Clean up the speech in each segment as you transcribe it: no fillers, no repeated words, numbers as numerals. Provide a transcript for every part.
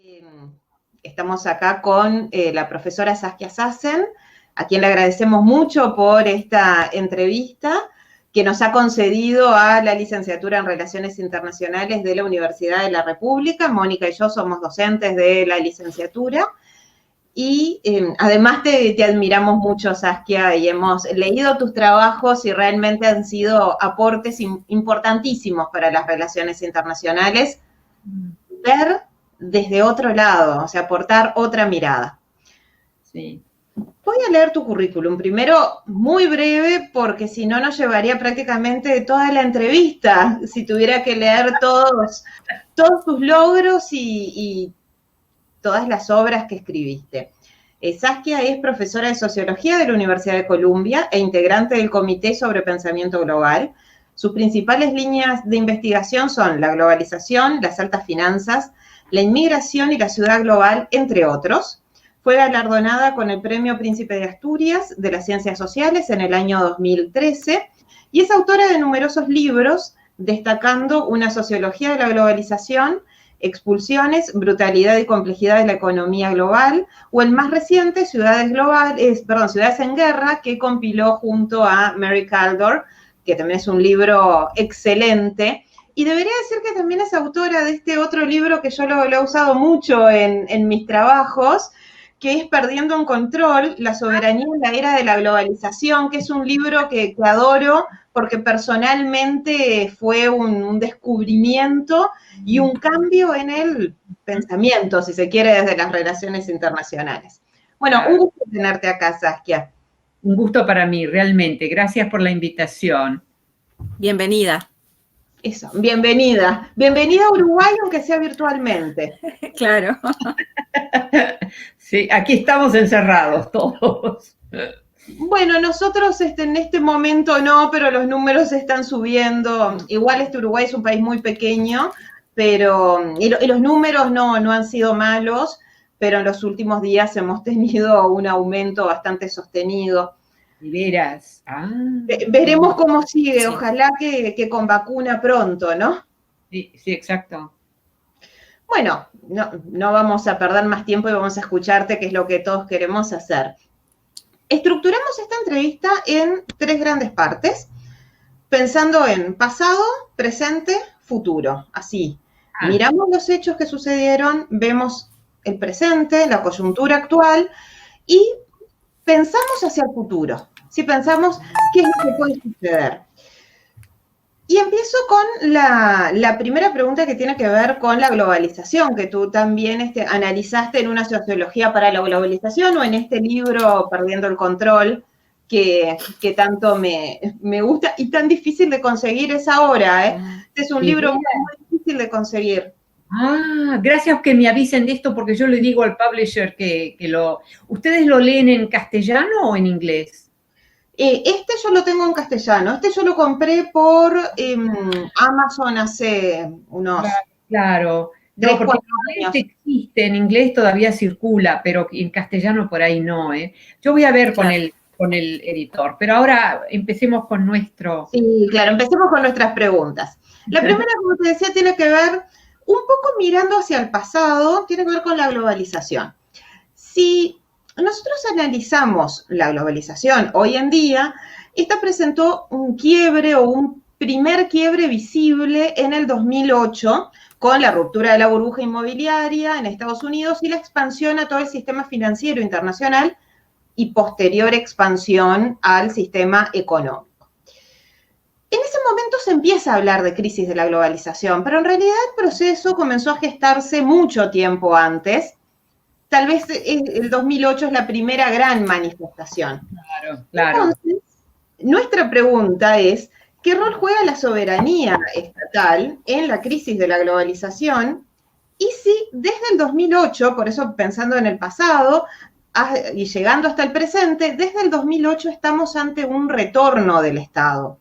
Eh, Estamos acá con la profesora Saskia Sassen, a quien le agradecemos mucho por esta entrevista que nos ha concedido a la licenciatura en Relaciones Internacionales de la Universidad de la República. Mónica y yo somos docentes de la licenciatura. Y además te admiramos mucho, Saskia, y hemos leído tus trabajos y realmente han sido aportes importantísimos para las relaciones internacionales. Ver desde otro lado, o sea, aportar otra mirada. Sí. Voy a leer tu currículum, primero muy breve, porque si no nos llevaría prácticamente toda la entrevista, si tuviera que leer todos tus logros y todas las obras que escribiste. Saskia es profesora de Sociología de la Universidad de Columbia e integrante del Comité sobre Pensamiento Global. Sus principales líneas de investigación son la globalización, las altas finanzas, la inmigración y la ciudad global, entre otros. Fue galardonada con el Premio Príncipe de Asturias de las Ciencias Sociales en el año 2013 y es autora de numerosos libros, destacando una sociología de la globalización, Expulsiones, brutalidad y complejidad de la economía global, o el más reciente, Ciudades en Guerra, que compiló junto a Mary Kaldor, que también es un libro excelente. Y debería decir que también es autora de este otro libro que yo lo he usado mucho en mis trabajos, que es Perdiendo un Control, la soberanía en la era de la globalización, que es un libro que adoro porque personalmente fue un descubrimiento y un cambio en el pensamiento, si se quiere, desde las relaciones internacionales. Bueno, un gusto tenerte acá, Saskia. Un gusto para mí, realmente. Gracias por la invitación. Bienvenida. Eso, bienvenida. Bienvenida a Uruguay, aunque sea virtualmente. Claro. Sí, aquí estamos encerrados todos. Bueno, nosotros en este momento no, pero los números están subiendo. Igual Uruguay es un país muy pequeño, pero y los números no han sido malos, pero en los últimos días hemos tenido un aumento bastante sostenido. ¿De veras? Veremos cómo sigue, Sí. Ojalá que con vacuna pronto, ¿no? Sí, exacto. Bueno, no vamos a perder más tiempo y vamos a escucharte, que es lo que todos queremos hacer. Estructuramos esta entrevista en 3 grandes partes, pensando en pasado, presente, futuro. Así, miramos los hechos que sucedieron, vemos el presente, la coyuntura actual y pensamos hacia el futuro. Si pensamos qué es lo que puede suceder. Y empiezo con la primera pregunta, que tiene que ver con la globalización, que tú también analizaste en una sociología para la globalización o en este libro Perdiendo el Control, que tanto me gusta y tan difícil de conseguir es ahora. Este es un libro muy, muy difícil de conseguir. Gracias que me avisen de esto, porque yo le digo al publisher que ¿Ustedes lo leen en castellano o en inglés? Este yo lo tengo en castellano. Este yo lo compré por Amazon hace unos... Claro. No, porque en inglés existe, en inglés todavía circula, pero en castellano por ahí no, ¿eh? Yo voy a ver con el editor, pero ahora empecemos con nuestro... Sí, claro, empecemos con nuestras preguntas. La primera, como te decía, tiene que ver un poco mirando hacia el pasado, tiene que ver con la globalización. Si nosotros analizamos la globalización hoy en día, esta presentó un quiebre o un primer quiebre visible en el 2008, con la ruptura de la burbuja inmobiliaria en Estados Unidos y la expansión a todo el sistema financiero internacional y posterior expansión al sistema económico. En ese momento se empieza a hablar de crisis de la globalización, pero en realidad el proceso comenzó a gestarse mucho tiempo antes. Tal vez el 2008 es la primera gran manifestación. Claro. Entonces, nuestra pregunta es, ¿qué rol juega la soberanía estatal en la crisis de la globalización? Y si desde el 2008, por eso pensando en el pasado y llegando hasta el presente, desde el 2008 estamos ante un retorno del Estado.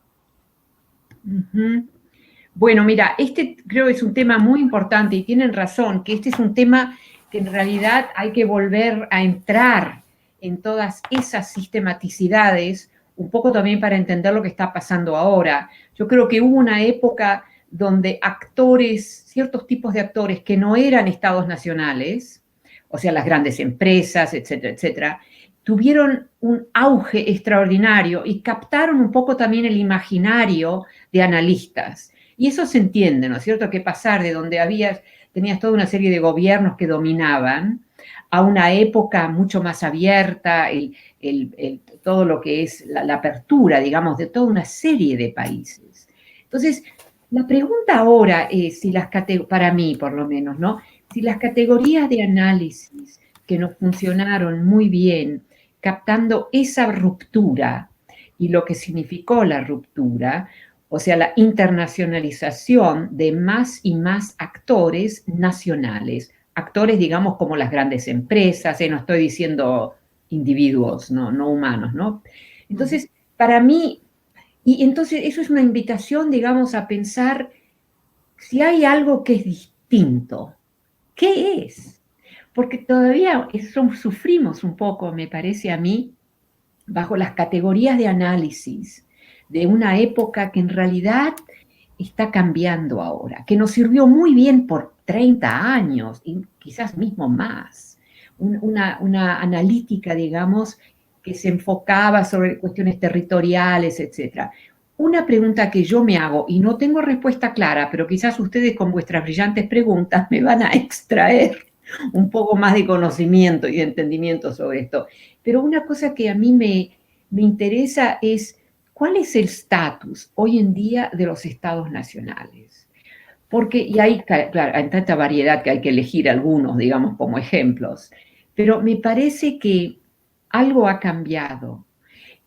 Bueno, mira, este creo que es un tema muy importante y tienen razón, que este es un tema que en realidad hay que volver a entrar en todas esas sistematicidades, un poco también para entender lo que está pasando ahora. Yo creo que hubo una época donde actores, ciertos tipos de actores que no eran estados nacionales, o sea, las grandes empresas, etcétera, etcétera, tuvieron un auge extraordinario y captaron un poco también el imaginario de analistas. Y eso se entiende, ¿no es cierto? Que pasar de donde tenías toda una serie de gobiernos que dominaban, a una época mucho más abierta, todo lo que es la apertura, digamos, de toda una serie de países. Entonces, la pregunta ahora es, para mí por lo menos, ¿no? Si las categorías de análisis que nos funcionaron muy bien, captando esa ruptura y lo que significó la ruptura, o sea, la internacionalización de más y más actores nacionales, actores, digamos, como las grandes empresas, no estoy diciendo individuos, no humanos, ¿no? Entonces, para mí, y entonces eso es una invitación, digamos, a pensar si hay algo que es distinto. ¿Qué es? Porque todavía sufrimos un poco, me parece a mí, bajo las categorías de análisis de una época que en realidad está cambiando ahora, que nos sirvió muy bien por 30 años y quizás mismo más. Una analítica, digamos, que se enfocaba sobre cuestiones territoriales, etc. Una pregunta que yo me hago, y no tengo respuesta clara, pero quizás ustedes con vuestras brillantes preguntas me van a extraer un poco más de conocimiento y de entendimiento sobre esto. Pero una cosa que a mí me interesa es cuál es el estatus hoy en día de los estados nacionales. Porque, y hay, claro, hay tanta variedad que hay que elegir algunos, digamos, como ejemplos. Pero me parece que algo ha cambiado.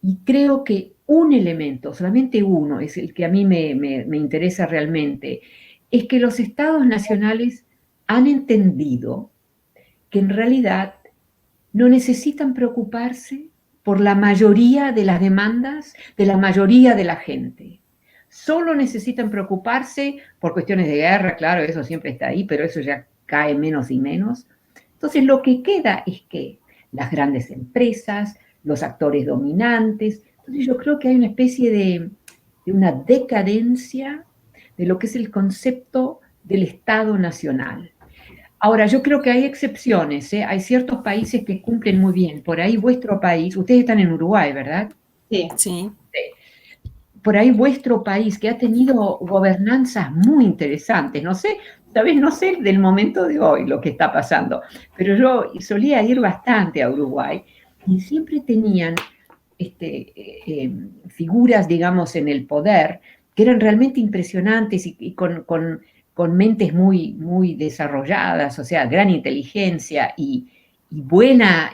Y creo que un elemento, solamente uno, es el que a mí me interesa realmente, es que los estados nacionales han entendido que en realidad no necesitan preocuparse por la mayoría de las demandas de la mayoría de la gente. Solo necesitan preocuparse por cuestiones de guerra, claro, eso siempre está ahí, pero eso ya cae menos y menos. Entonces lo que queda es que las grandes empresas, los actores dominantes, entonces yo creo que hay una especie de una decadencia de lo que es el concepto del Estado nacional. Ahora, yo creo que hay excepciones, ¿eh? Hay ciertos países que cumplen muy bien. Por ahí vuestro país, ustedes están en Uruguay, ¿verdad? Sí. Sí. Por ahí vuestro país, que ha tenido gobernanzas muy interesantes, no sé, tal vez no sé del momento de hoy lo que está pasando, pero yo solía ir bastante a Uruguay y siempre tenían figuras, digamos, en el poder que eran realmente impresionantes y con mentes muy, muy desarrolladas, o sea, gran inteligencia y buenas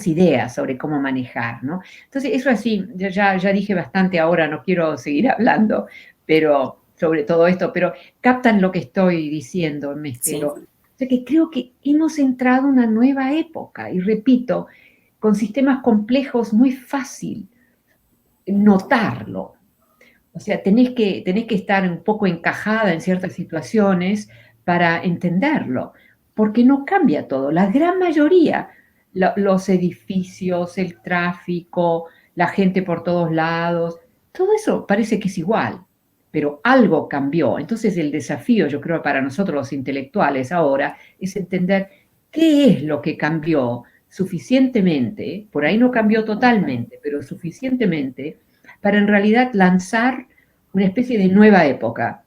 ideas sobre cómo manejar, ¿no? Entonces, eso así, ya dije bastante ahora, no quiero seguir hablando, pero sobre todo esto, pero captan lo que estoy diciendo, me espero. Sí. O sea que creo que hemos entrado en una nueva época, y repito, con sistemas complejos muy fácil notarlo. O sea, tenés que estar un poco encajada en ciertas situaciones para entenderlo, porque no cambia todo. La gran mayoría, los edificios, el tráfico, la gente por todos lados, todo eso parece que es igual, pero algo cambió. Entonces el desafío, yo creo, para nosotros los intelectuales ahora, es entender qué es lo que cambió suficientemente, por ahí no cambió totalmente, pero suficientemente, para en realidad lanzar una especie de nueva época.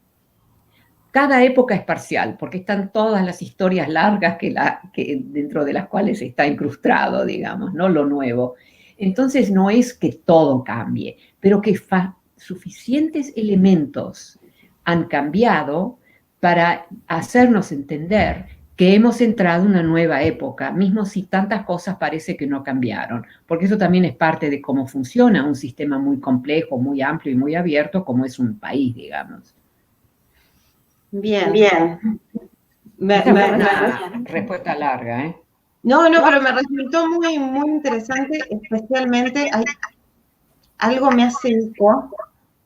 Cada época es parcial, porque están todas las historias largas que dentro de las cuales está incrustado, digamos, ¿no? Lo nuevo. Entonces no es que todo cambie, pero que suficientes elementos han cambiado para hacernos entender que hemos entrado en una nueva época, mismo si tantas cosas parece que no cambiaron, porque eso también es parte de cómo funciona un sistema muy complejo, muy amplio y muy abierto, como es un país, digamos. Bien. Una respuesta larga, ¿eh? No, pero me resultó muy, muy interesante, especialmente algo me hace eco,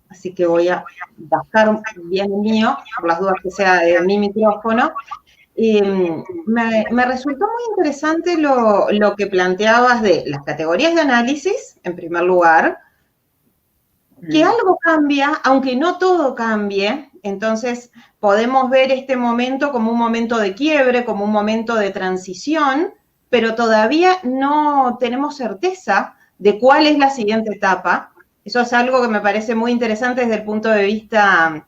así que voy a bajar bien el mío, por las dudas que sea de mi micrófono. Me resultó muy interesante lo que planteabas de las categorías de análisis, en primer lugar, que algo cambia, aunque no todo cambie. Entonces podemos ver este momento como un momento de quiebre, como un momento de transición, pero todavía no tenemos certeza de cuál es la siguiente etapa. Eso es algo que me parece muy interesante desde el punto de vista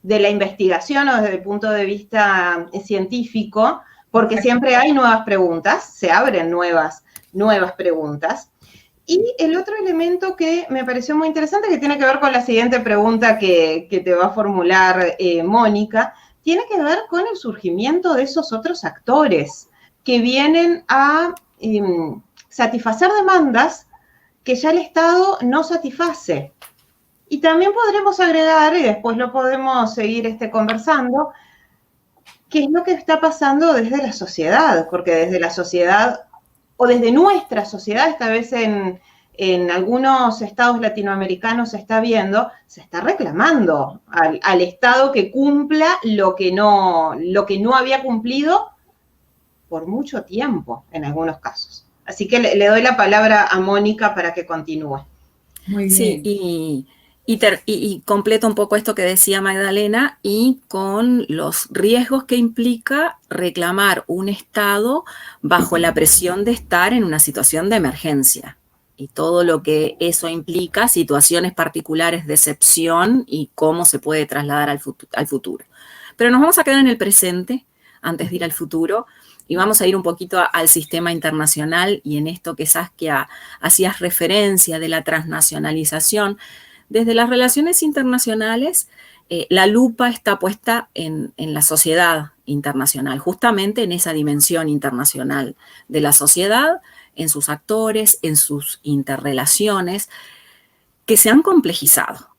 de la investigación o desde el punto de vista científico, porque siempre hay nuevas preguntas, se abren nuevas preguntas. Y el otro elemento que me pareció muy interesante, que tiene que ver con la siguiente pregunta que te va a formular Mónica, tiene que ver con el surgimiento de esos otros actores que vienen a satisfacer demandas que ya el Estado no satisface. Y también podremos agregar, y después lo podemos seguir conversando, qué es lo que está pasando desde la sociedad, porque desde la sociedad, o desde nuestra sociedad, esta vez en algunos estados latinoamericanos se está viendo, se está reclamando al Estado que cumpla lo que no había cumplido por mucho tiempo, en algunos casos. Así que le doy la palabra a Mónica para que continúe. Muy bien. Sí, y completo un poco esto que decía Magdalena, y con los riesgos que implica reclamar un Estado bajo la presión de estar en una situación de emergencia y todo lo que eso implica, situaciones particulares de excepción y cómo se puede trasladar al futuro. Pero nos vamos a quedar en el presente antes de ir al futuro. Y vamos a ir un poquito al sistema internacional y en esto que Saskia hacías referencia de la transnacionalización. Desde las relaciones internacionales, la lupa está puesta en la sociedad internacional, justamente en esa dimensión internacional de la sociedad, en sus actores, en sus interrelaciones, que se han complejizado.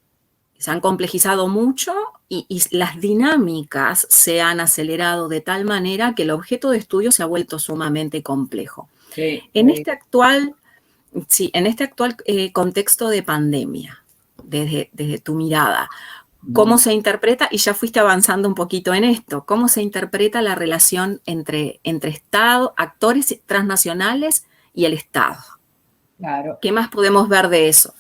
Se han complejizado mucho y las dinámicas se han acelerado de tal manera que el objeto de estudio se ha vuelto sumamente complejo. Sí, en este actual contexto de pandemia, desde tu mirada, ¿cómo se interpreta? Y ya fuiste avanzando un poquito en esto. ¿Cómo se interpreta la relación entre Estado, actores transnacionales y el Estado? Claro. ¿Qué más podemos ver de eso?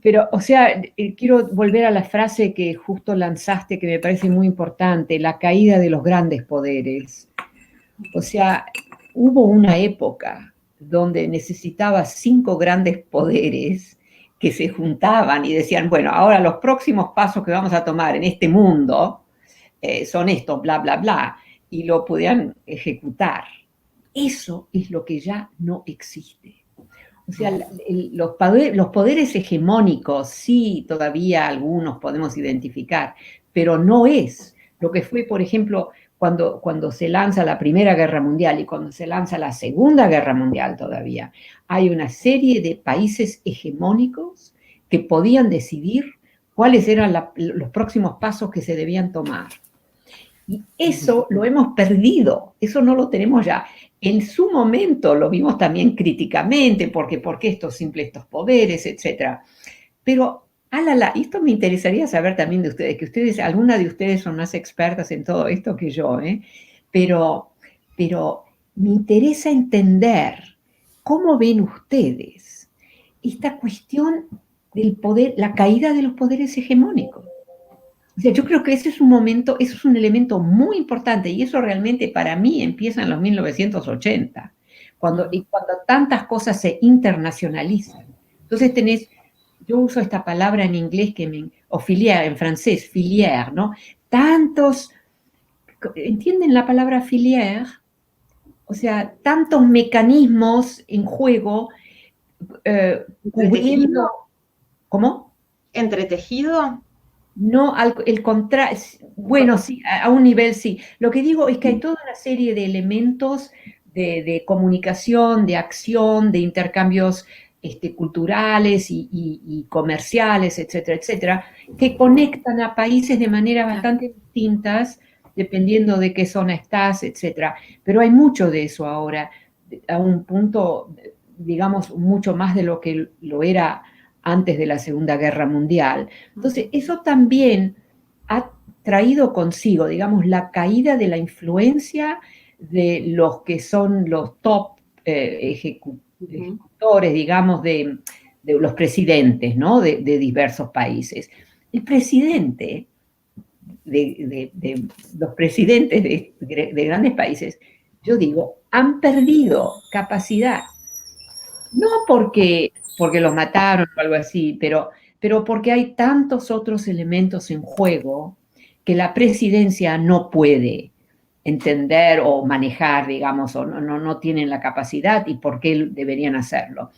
Pero, o sea, quiero volver a la frase que justo lanzaste, que me parece muy importante, la caída de los grandes poderes. O sea, hubo una época donde necesitaba 5 grandes poderes que se juntaban y decían, bueno, ahora los próximos pasos que vamos a tomar en este mundo son estos, bla, bla, bla, y lo podían ejecutar. Eso es lo que ya no existe. O sea, los poderes hegemónicos, sí, todavía algunos podemos identificar, pero no es lo que fue, por ejemplo, cuando se lanza la Primera Guerra Mundial y cuando se lanza la Segunda Guerra Mundial todavía. Hay una serie de países hegemónicos que podían decidir cuáles eran los próximos pasos que se debían tomar. Y eso lo hemos perdido, eso no lo tenemos ya. En su momento lo vimos también críticamente, porque ¿por qué estos poderes, etcétera? Pero, y esto me interesaría saber también de ustedes, que alguna de ustedes son más expertas en todo esto que yo, pero me interesa entender cómo ven ustedes esta cuestión del poder, la caída de los poderes hegemónicos. O sea, yo creo que ese es un elemento muy importante y eso realmente para mí empieza en los 1980, cuando tantas cosas se internacionalizan. Entonces yo uso esta palabra en inglés o filière, en francés, filière, ¿no? ¿Entienden la palabra filière? O sea, tantos mecanismos en juego cubriendo... ¿Cómo? ¿Entretejido? No, el contrario, bueno, sí, a un nivel sí. Lo que digo es que hay toda una serie de elementos de comunicación, de acción, de intercambios culturales y comerciales, etcétera, etcétera, que conectan a países de maneras bastante distintas, dependiendo de qué zona estás, etcétera. Pero hay mucho de eso ahora, a un punto, digamos, mucho más de lo que lo era antes de la Segunda Guerra Mundial. Entonces, eso también ha traído consigo, digamos, la caída de la influencia de los que son los top ejecutores, digamos, de los presidentes, ¿no? de diversos países. El presidente, los presidentes de grandes países, yo digo, han perdido capacidad. No porque los mataron o algo así, pero porque hay tantos otros elementos en juego que la presidencia no puede entender o manejar, digamos, o no tienen la capacidad y por qué deberían hacerlo.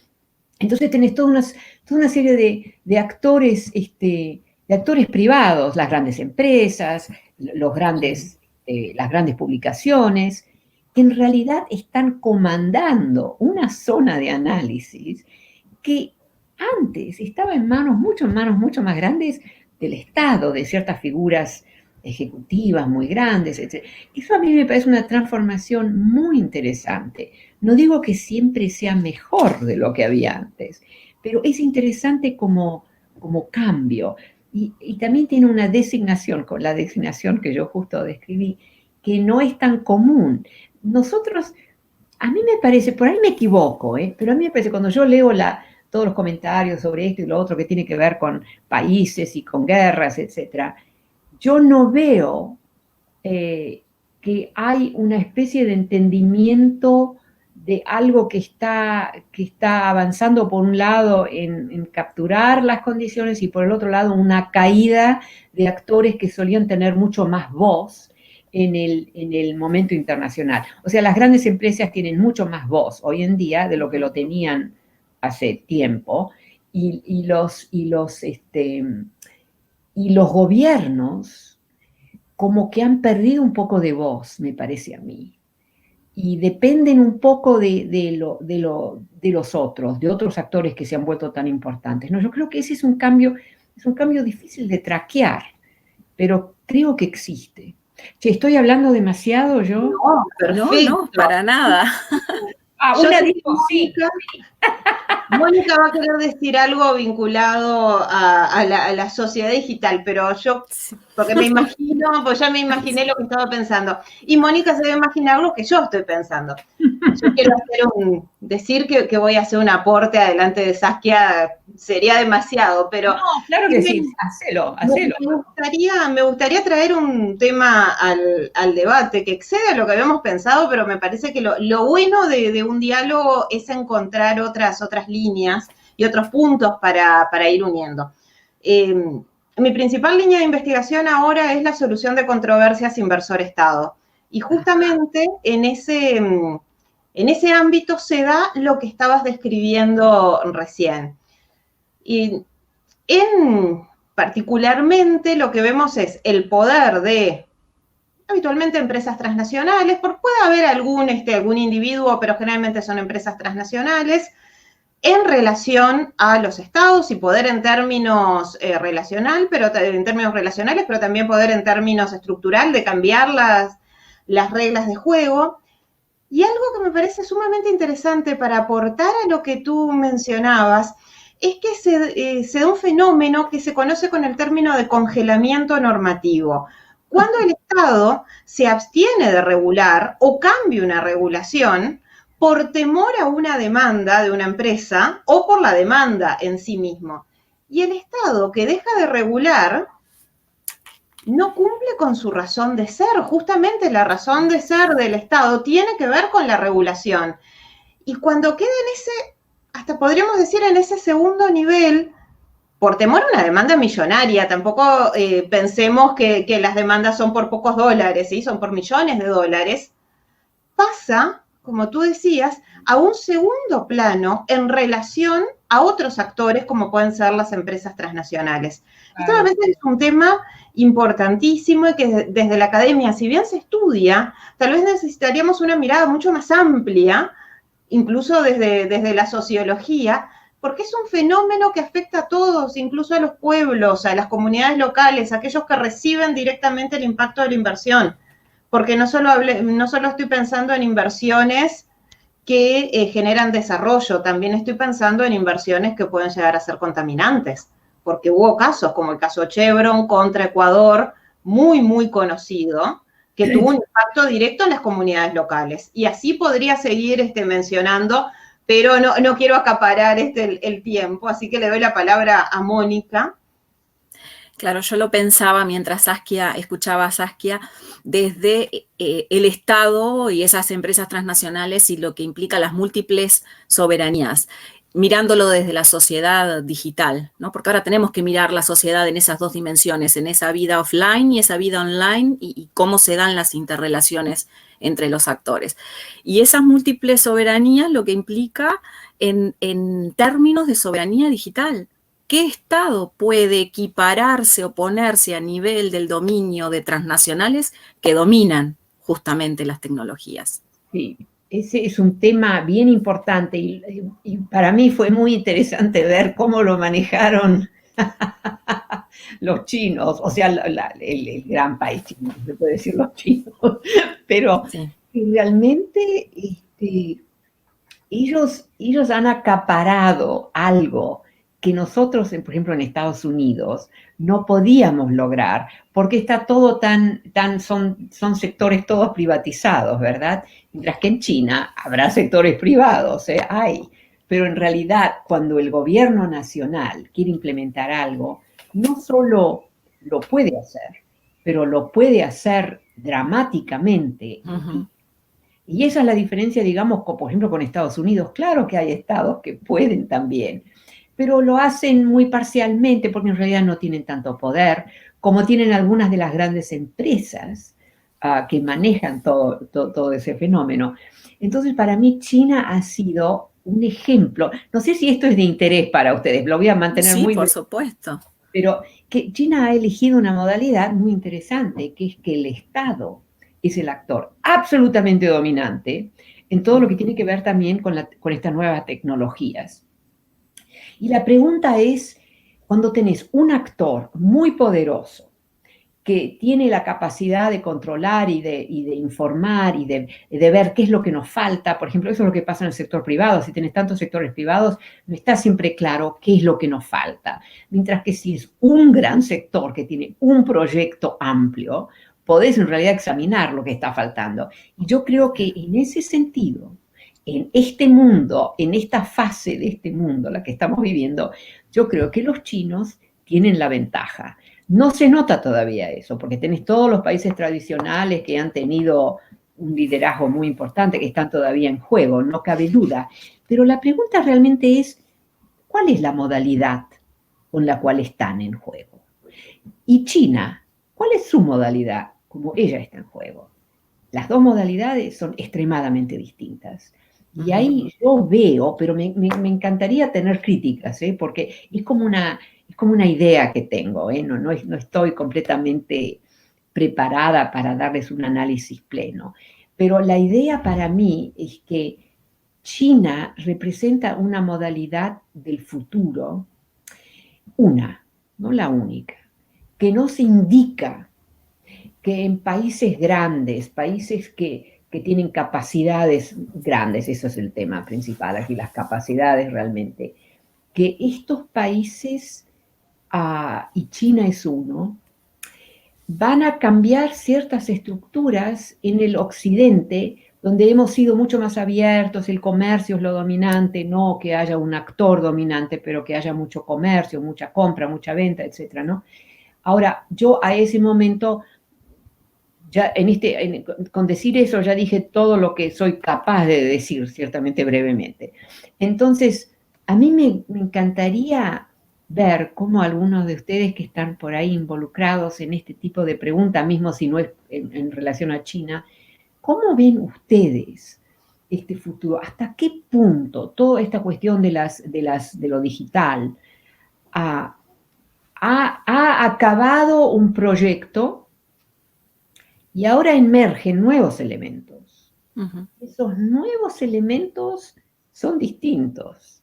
Entonces tenés toda una serie de actores, de actores privados, las grandes empresas, las grandes publicaciones, que en realidad están comandando una zona de análisis que antes estaba en manos mucho más grandes del Estado, de ciertas figuras ejecutivas muy grandes, etc. Eso a mí me parece una transformación muy interesante. No digo que siempre sea mejor de lo que había antes, pero es interesante como cambio. Y también tiene una designación, con la designación que yo justo describí, que no es tan común. Nosotros, a mí me parece, por ahí me equivoco, pero a mí me parece, cuando yo leo todos los comentarios sobre esto y lo otro que tiene que ver con países y con guerras, etc., yo no veo que hay una especie de entendimiento de algo que está avanzando por un lado en capturar las condiciones y por el otro lado una caída de actores que solían tener mucho más voz en el momento internacional. O sea, las grandes empresas tienen mucho más voz hoy en día de lo que lo tenían hace tiempo, y los gobiernos como que han perdido un poco de voz, me parece a mí, y dependen un poco de los otros, de otros actores que se han vuelto tan importantes. No, yo creo que ese es un cambio difícil de traquear, pero creo que existe. Che, ¿estoy hablando demasiado yo? No, perfecto. No, para nada. Una dijo sí. Mónica va a querer decir algo vinculado a la sociedad digital, pero yo, porque pues ya me imaginé lo que estaba pensando. Y Mónica se debe imaginar lo que yo estoy pensando. Yo quiero decir que voy a hacer un aporte adelante de Saskia, sería demasiado, pero... No, claro que sí, hacelo. Me gustaría traer un tema al debate que excede a lo que habíamos pensado, pero me parece que lo bueno de un diálogo es encontrar otras líneas y otros puntos para ir uniendo. Mi principal línea de investigación ahora es la solución de controversias inversor-Estado. Y justamente en ese ámbito se da lo que estabas describiendo recién. Y particularmente lo que vemos es el poder de, habitualmente, empresas transnacionales, puede haber algún individuo, pero generalmente son empresas transnacionales, en relación a los estados, y poder en términos relacionales, pero también poder en términos estructural, de cambiar las reglas de juego. Y algo que me parece sumamente interesante para aportar a lo que tú mencionabas es que se da un fenómeno que se conoce con el término de congelamiento normativo. Cuando el Estado se abstiene de regular o cambia una regulación por temor a una demanda de una empresa o por la demanda en sí mismo. Y el Estado que deja de regular no cumple con su razón de ser. Justamente la razón de ser del Estado tiene que ver con la regulación. Y cuando queda hasta podríamos decir en ese segundo nivel, por temor a una demanda millonaria, tampoco pensemos que las demandas son por pocos dólares, ¿sí? Son por millones de dólares, pasa, como tú decías, a un segundo plano en relación a otros actores como pueden ser las empresas transnacionales. Esto a veces es un tema importantísimo y que desde la academia, si bien se estudia, tal vez necesitaríamos una mirada mucho más amplia, incluso desde la sociología, porque es un fenómeno que afecta a todos, incluso a los pueblos, a las comunidades locales, a aquellos que reciben directamente el impacto de la inversión. Porque no solo estoy pensando en inversiones que generan desarrollo, también estoy pensando en inversiones que pueden llegar a ser contaminantes, porque hubo casos, como el caso Chevron contra Ecuador, muy, muy conocido, que tuvo un impacto directo en las comunidades locales. Y así podría seguir mencionando pero no quiero acaparar el tiempo, así que le doy la palabra a Mónica. Claro, yo lo pensaba mientras escuchaba a Saskia, desde el Estado y esas empresas transnacionales y lo que implica las múltiples soberanías, mirándolo desde la sociedad digital, ¿no? Porque ahora tenemos que mirar la sociedad en esas dos dimensiones, en esa vida offline y esa vida online, y cómo se dan las interrelaciones entre los actores. Y esas múltiples soberanías lo que implica en términos de soberanía digital. ¿Qué Estado puede equipararse o ponerse a nivel del dominio de transnacionales que dominan justamente las tecnologías? Sí, ese es un tema bien importante y para mí fue muy interesante ver cómo lo manejaron los chinos, o sea, el gran país chino, se puede decir los chinos, pero sí, realmente ellos han acaparado algo que nosotros, por ejemplo, en Estados Unidos, no podíamos lograr, porque está todo son sectores todos privatizados, ¿verdad? Mientras que en China habrá sectores privados, hay. Pero en realidad, cuando el gobierno nacional quiere implementar algo, no solo lo puede hacer, pero lo puede hacer dramáticamente. uh-huh. Y esa es la diferencia, digamos, por ejemplo, con Estados Unidos. Claro que hay estados que pueden también, pero lo hacen muy parcialmente porque en realidad no tienen tanto poder como tienen algunas de las grandes empresas que manejan todo ese fenómeno. Entonces, para mí, China ha sido un ejemplo. No sé si esto es de interés para ustedes, lo voy a mantener sí, muy... por supuesto. Pero que China ha elegido una modalidad muy interesante, que es que el Estado es el actor absolutamente dominante en todo lo que tiene que ver también con estas nuevas tecnologías. Y la pregunta es, cuando tenés un actor muy poderoso que tiene la capacidad de controlar y de informar y de ver qué es lo que nos falta, por ejemplo, eso es lo que pasa en el sector privado, si tenés tantos sectores privados, no está siempre claro qué es lo que nos falta, mientras que si es un gran sector que tiene un proyecto amplio, podés en realidad examinar lo que está faltando. Y yo creo que en ese sentido, en este mundo, en esta fase de este mundo, la que estamos viviendo, yo creo que los chinos tienen la ventaja. No se nota todavía eso, porque tenés todos los países tradicionales que han tenido un liderazgo muy importante, que están todavía en juego, no cabe duda. Pero la pregunta realmente es, ¿cuál es la modalidad con la cual están en juego? Y China, ¿cuál es su modalidad como ella está en juego? Las dos modalidades son extremadamente distintas. Y ahí yo veo, pero me encantaría tener críticas, porque es como una idea que tengo, no estoy completamente preparada para darles un análisis pleno. Pero la idea para mí es que China representa una modalidad del futuro, no la única, que nos indica que en países grandes, países que tienen capacidades grandes, eso es el tema principal aquí, las capacidades realmente, que estos países, y China es uno, van a cambiar ciertas estructuras en el occidente, donde hemos sido mucho más abiertos, el comercio es lo dominante, no que haya un actor dominante, pero que haya mucho comercio, mucha compra, mucha venta, etcétera, ¿no? Ahora, yo a ese momento, ya con decir eso ya dije todo lo que soy capaz de decir, ciertamente brevemente. Entonces, a mí me encantaría ver cómo algunos de ustedes que están por ahí involucrados en este tipo de preguntas, mismo si no es en relación a China, ¿cómo ven ustedes este futuro? ¿Hasta qué punto toda esta cuestión de lo digital ha acabado un proyecto y ahora emergen nuevos elementos? Esos nuevos elementos son distintos.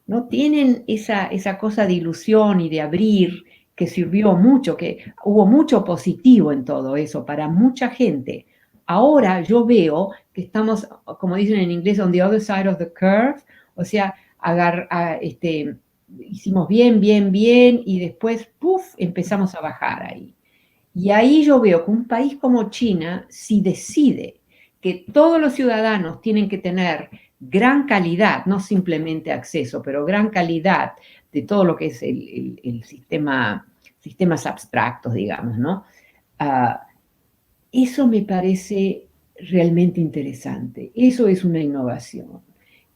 No tienen esa cosa de ilusión y de abrir que sirvió mucho, que hubo mucho positivo en todo eso para mucha gente. Ahora yo veo que estamos, como dicen en inglés, on the other side of the curve, o sea, hicimos bien, y después, ¡puf!, empezamos a bajar ahí. Y ahí yo veo que un país como China, si decide que todos los ciudadanos tienen que tener gran calidad, no simplemente acceso, pero gran calidad de todo lo que es el sistemas abstractos, digamos, ¿no? Eso me parece realmente interesante. Eso es una innovación,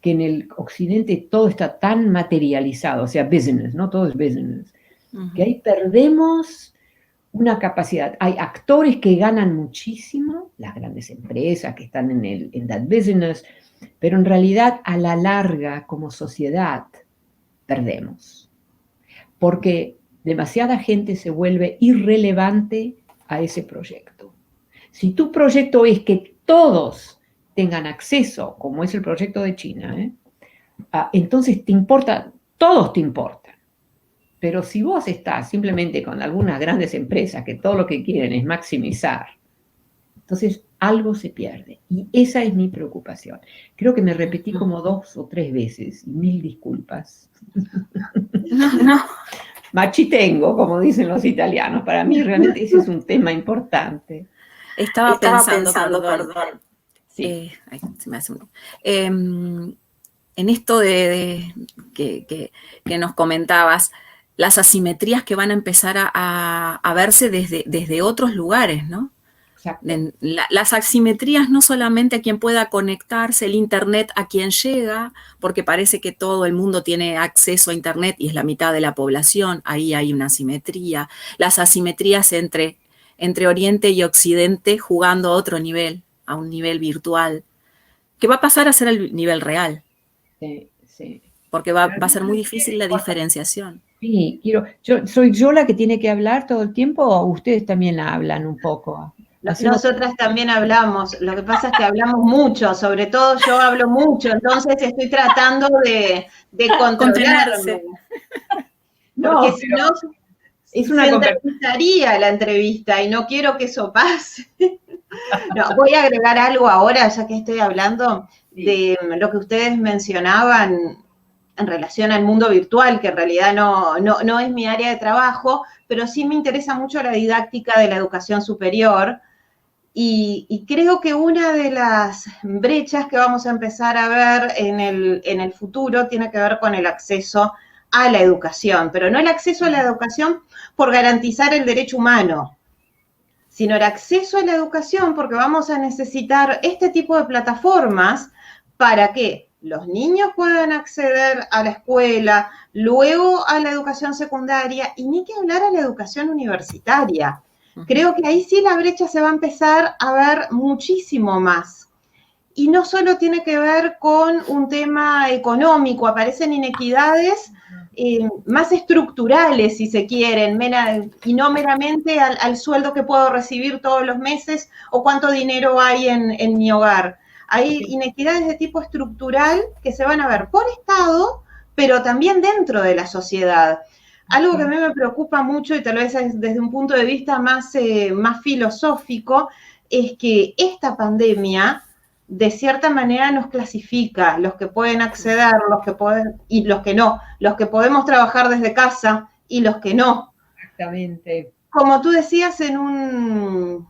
que en el occidente todo está tan materializado, o sea, business, ¿no? Todo es business, que ahí perdemos una capacidad. Hay actores que ganan muchísimo, las grandes empresas que están en that business, pero en realidad a la larga, como sociedad, perdemos. Porque demasiada gente se vuelve irrelevante a ese proyecto. Si tu proyecto es que todos tengan acceso, como es el proyecto de China, entonces te importa, todos te importan. Pero si vos estás simplemente con algunas grandes empresas que todo lo que quieren es maximizar, entonces algo se pierde. Y esa es mi preocupación. Creo que me repetí como 2 o 3 veces, y 1000 disculpas. No. Machitengo, como dicen los italianos. Para mí realmente ese es un tema importante. Estaba pensando, perdón. Sí. Ay, se me hace en esto que nos comentabas, las asimetrías que van a empezar a verse desde otros lugares, ¿no? Exacto. Las asimetrías no solamente a quien pueda conectarse, el Internet a quien llega, porque parece que todo el mundo tiene acceso a Internet y es la mitad de la población, ahí hay una asimetría. Las asimetrías entre Oriente y Occidente jugando a otro nivel, a un nivel virtual, que va a pasar a ser el nivel real. Sí, sí. Porque va a ser muy difícil la diferenciación. Sí, ¿soy yo la que tiene que hablar todo el tiempo o ustedes también hablan un poco? Nosotras también hablamos, lo que pasa es que hablamos mucho, sobre todo yo hablo mucho, entonces estoy tratando de controlarme. Porque si no, se entrevistaría la entrevista y no quiero que eso pase. No, voy a agregar algo ahora, ya que estoy hablando de lo que ustedes mencionaban en relación al mundo virtual, que en realidad no es mi área de trabajo, pero sí me interesa mucho la didáctica de la educación superior. Y creo que una de las brechas que vamos a empezar a ver en el futuro tiene que ver con el acceso a la educación, pero no el acceso a la educación por garantizar el derecho humano, sino el acceso a la educación porque vamos a necesitar este tipo de plataformas para que los niños puedan acceder a la escuela, luego a la educación secundaria y ni que hablar a la educación universitaria. Creo que ahí sí la brecha se va a empezar a ver muchísimo más. Y no solo tiene que ver con un tema económico, aparecen inequidades más estructurales, si se quieren, y no meramente al sueldo que puedo recibir todos los meses o cuánto dinero hay en mi hogar. Hay inequidades de tipo estructural que se van a ver por Estado, pero también dentro de la sociedad. Algo que a mí me preocupa mucho y tal vez desde un punto de vista más filosófico es que esta pandemia de cierta manera nos clasifica, los que pueden acceder, los que pueden y los que no, los que podemos trabajar desde casa y los que no. Exactamente. Como tú decías en un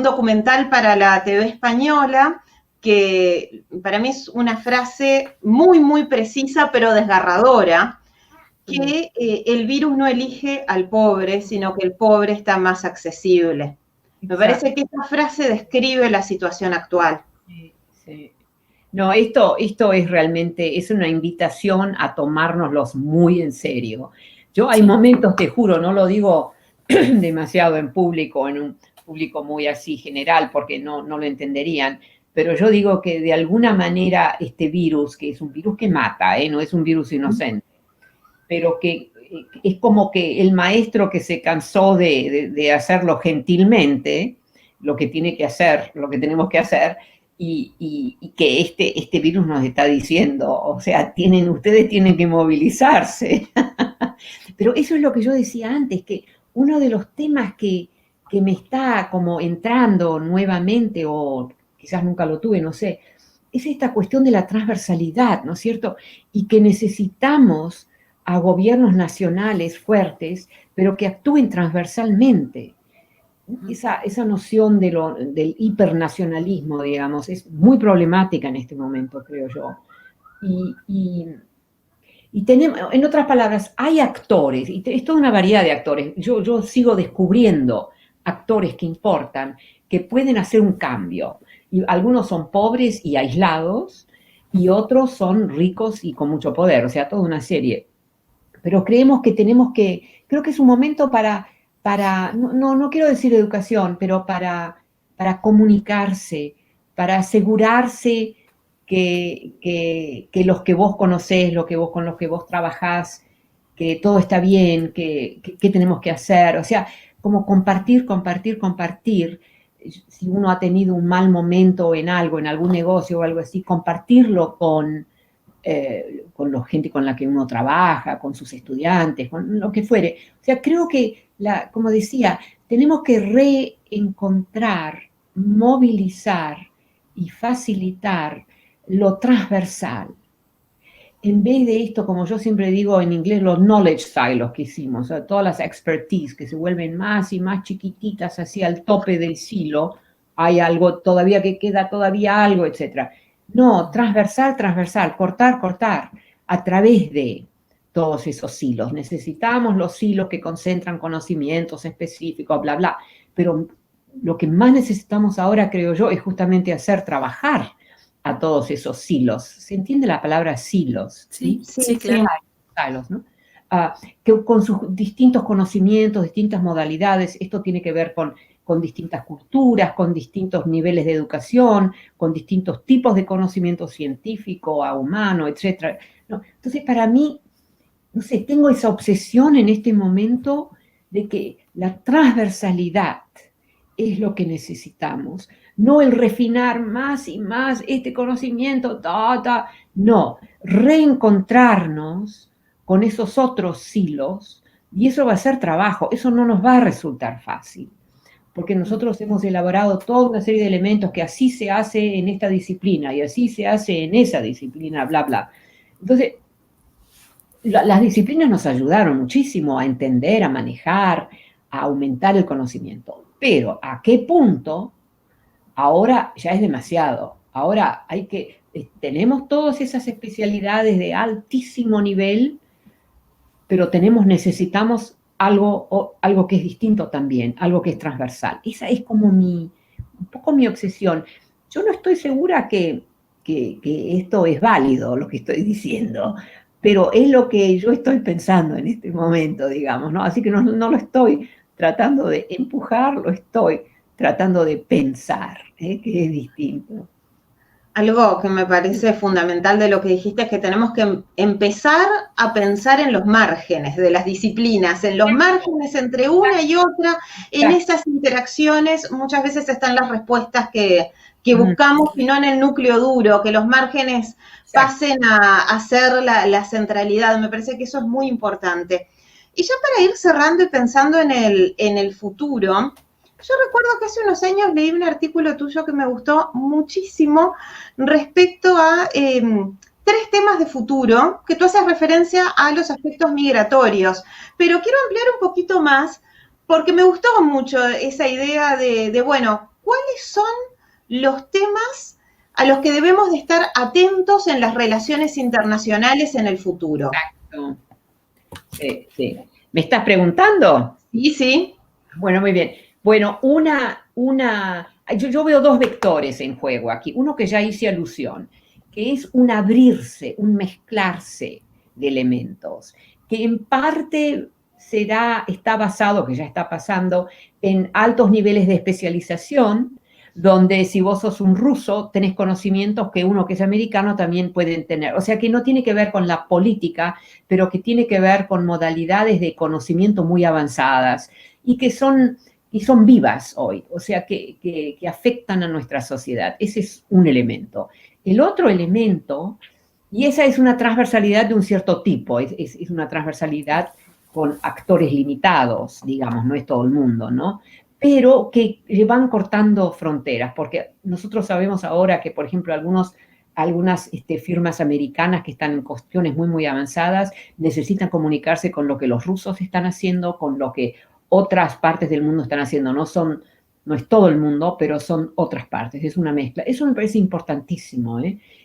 documental para la TV española, que para mí es una frase muy, muy precisa pero desgarradora, que el virus no elige al pobre, sino que el pobre está más accesible. Me parece que esa frase describe la situación actual. Sí, sí. No, esto es realmente, es una invitación a tomárnoslos muy en serio. Yo hay momentos, te juro, no lo digo demasiado en público, en un público muy así general, porque no lo entenderían, pero yo digo que de alguna manera este virus, que es un virus que mata, no es un virus inocente, pero que es como que el maestro que se cansó de hacerlo gentilmente, lo que tiene que hacer, lo que tenemos que hacer, y que este virus nos está diciendo, o sea, ustedes tienen que movilizarse. Pero eso es lo que yo decía antes, que uno de los temas que me está como entrando nuevamente, o quizás nunca lo tuve, no sé, es esta cuestión de la transversalidad, ¿no es cierto? Y que necesitamos a gobiernos nacionales fuertes, pero que actúen transversalmente. esa noción del hipernacionalismo, digamos, es muy problemática en este momento, creo yo. Y tenemos, en otras palabras, hay actores, y es toda una variedad de actores. Yo sigo descubriendo actores que importan, que pueden hacer un cambio. Y algunos son pobres y aislados, y otros son ricos y con mucho poder, o sea, toda una serie. Pero creemos que creo que es un momento para no quiero decir educación, pero para comunicarse, para asegurarse que los que vos conocés, con los que vos trabajás, que todo está bien, que tenemos que hacer, o sea, como compartir. Si uno ha tenido un mal momento en algo, en algún negocio o algo así, compartirlo con la gente con la que uno trabaja, con sus estudiantes, con lo que fuere. O sea, creo que, como decía, tenemos que reencontrar, movilizar y facilitar lo transversal. En vez de esto, como yo siempre digo en inglés, los knowledge silos que hicimos, o sea, todas las expertise que se vuelven más y más chiquititas hacia el tope del silo, hay algo todavía que queda, todavía algo, etc. No, transversal, cortar a través de todos esos silos. Necesitamos los silos que concentran conocimientos específicos, bla, bla, pero lo que más necesitamos ahora, creo yo, es justamente hacer trabajar a todos esos silos. ¿Se entiende la palabra silos? Sí, claro. Silos, ¿no? Que con sus distintos conocimientos, distintas modalidades, esto tiene que ver con distintas culturas, con distintos niveles de educación, con distintos tipos de conocimiento científico, humano, etc. ¿No? Entonces, para mí, no sé, tengo esa obsesión en este momento de que la transversalidad es lo que necesitamos, no el refinar más y más este conocimiento, no, reencontrarnos con esos otros silos, y eso va a ser trabajo, eso no nos va a resultar fácil, porque nosotros hemos elaborado toda una serie de elementos que así se hace en esta disciplina, y así se hace en esa disciplina, bla, bla. Entonces, las disciplinas nos ayudaron muchísimo a entender, a manejar, a aumentar el conocimiento. Pero ¿a qué punto? Ahora ya es demasiado. Ahora tenemos todas esas especialidades de altísimo nivel, pero necesitamos algo que es distinto también, algo que es transversal. Esa es como un poco mi obsesión. Yo no estoy segura que esto es válido, lo que estoy diciendo, pero es lo que yo estoy pensando en este momento, digamos, ¿no? Así que no lo estoy tratando de empujar, lo estoy tratando de pensar, que es distinto. Algo que me parece fundamental de lo que dijiste es que tenemos que empezar a pensar en los márgenes de las disciplinas, en los márgenes entre una y otra, en esas interacciones muchas veces están las respuestas que buscamos y no en el núcleo duro, que los márgenes pasen a ser la centralidad. Me parece que eso es muy importante. Y ya para ir cerrando y pensando en el futuro, yo recuerdo que hace unos años leí un artículo tuyo que me gustó muchísimo respecto a 3 temas de futuro, que tú haces referencia a los aspectos migratorios, pero quiero ampliar un poquito más porque me gustó mucho esa idea de bueno, ¿cuáles son los temas a los que debemos de estar atentos en las relaciones internacionales en el futuro? Exacto. Sí. ¿Me estás preguntando? Sí. Bueno, muy bien. Bueno, yo veo 2 vectores en juego aquí. Uno que ya hice alusión, que es un abrirse, un mezclarse de elementos, que en parte está basado, que ya está pasando, en altos niveles de especialización, donde si vos sos un ruso, tenés conocimientos que uno que es americano también pueden tener. O sea, que no tiene que ver con la política, pero que tiene que ver con modalidades de conocimiento muy avanzadas y que son vivas hoy, o sea, que afectan a nuestra sociedad. Ese es un elemento. El otro elemento, y esa es una transversalidad de un cierto tipo, es una transversalidad con actores limitados, digamos, no es todo el mundo, ¿no? Pero que van cortando fronteras, porque nosotros sabemos ahora que, por ejemplo, algunas firmas americanas que están en cuestiones muy, muy avanzadas necesitan comunicarse con lo que los rusos están haciendo, con lo que otras partes del mundo están haciendo. No es todo el mundo, pero son otras partes, es una mezcla. Eso me parece importantísimo,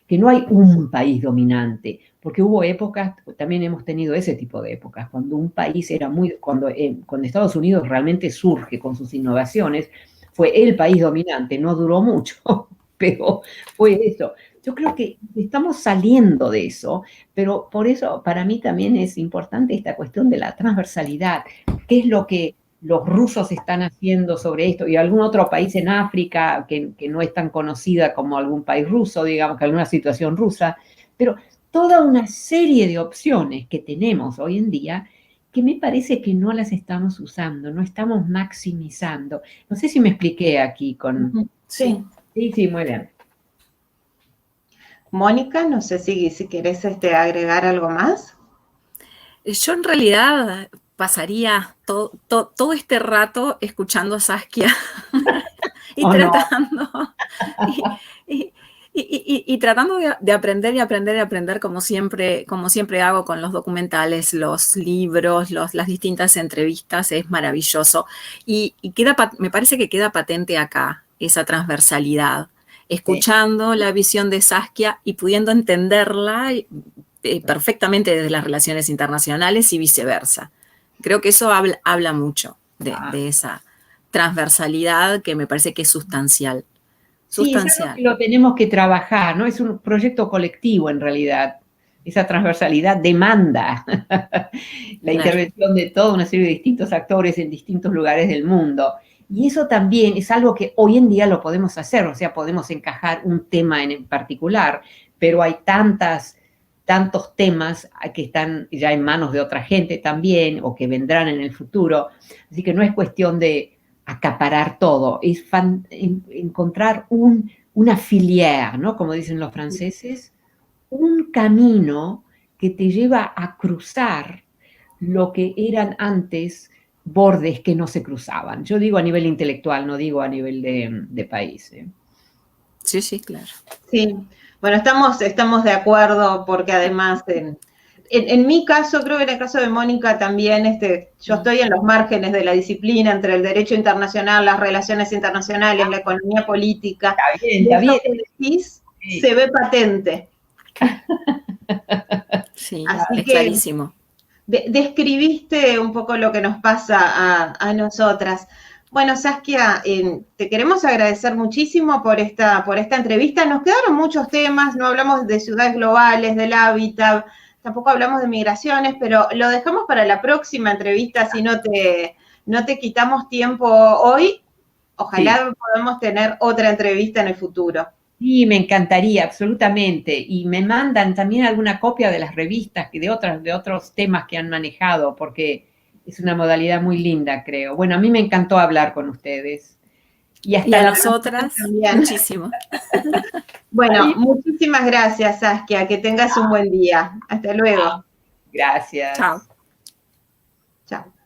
que no hay un país dominante, porque hubo épocas, también hemos tenido ese tipo de épocas, cuando un país era cuando Estados Unidos realmente surge con sus innovaciones, fue el país dominante, no duró mucho, pero fue eso. Yo creo que estamos saliendo de eso, pero por eso para mí también es importante esta cuestión de la transversalidad. ¿Qué es lo que los rusos están haciendo sobre esto? Y algún otro país en África que no es tan conocida como algún país ruso, digamos, que alguna situación rusa, pero toda una serie de opciones que tenemos hoy en día que me parece que no las estamos usando, no estamos maximizando. No sé si me expliqué aquí con... Sí. Sí, muy bien. Mónica, no sé si querés agregar algo más. Yo en realidad pasaría todo este rato escuchando a Saskia y tratando, y tratando de aprender y aprender y aprender como siempre hago con los documentales, los libros, las distintas entrevistas. Es maravilloso. Y me parece que queda patente acá esa transversalidad, escuchando la visión de Saskia y pudiendo entenderla perfectamente desde las relaciones internacionales y viceversa. Creo que eso habla mucho de esa transversalidad que me parece que es sustancial. Sí, es algo que lo tenemos que trabajar, ¿no? Es un proyecto colectivo en realidad. Esa transversalidad demanda la intervención de toda una serie de distintos actores en distintos lugares del mundo. Y eso también es algo que hoy en día lo podemos hacer, o sea, podemos encajar un tema en particular, pero hay tantos temas que están ya en manos de otra gente también, o que vendrán en el futuro. Así que no es cuestión de acaparar todo, es encontrar una filière, ¿no? Como dicen los franceses, un camino que te lleva a cruzar lo que eran antes bordes que no se cruzaban. Yo digo a nivel intelectual, no digo a nivel de país. Sí, sí, claro. Sí, bueno, estamos de acuerdo porque además en mi caso, creo que en el caso de Mónica también, yo estoy en los márgenes de la disciplina entre el derecho internacional, las relaciones internacionales, la economía política. Está bien. Eso que decís se ve patente. Sí, así es que clarísimo. Describiste un poco lo que nos pasa a nosotras. Bueno, Saskia, te queremos agradecer muchísimo por esta entrevista. Nos quedaron muchos temas, no hablamos de ciudades globales, del hábitat, tampoco hablamos de migraciones, pero lo dejamos para la próxima entrevista, si no te quitamos tiempo hoy. Ojalá podamos tener otra entrevista en el futuro. Sí, me encantaría, absolutamente. Y me mandan también alguna copia de las revistas de otros temas que han manejado, porque es una modalidad muy linda, creo. Bueno, a mí me encantó hablar con ustedes. Y a nosotras, muchísimo. Bueno, muchísimas gracias, Saskia. Que tengas un buen día. Hasta luego. Gracias. Chao. Chao.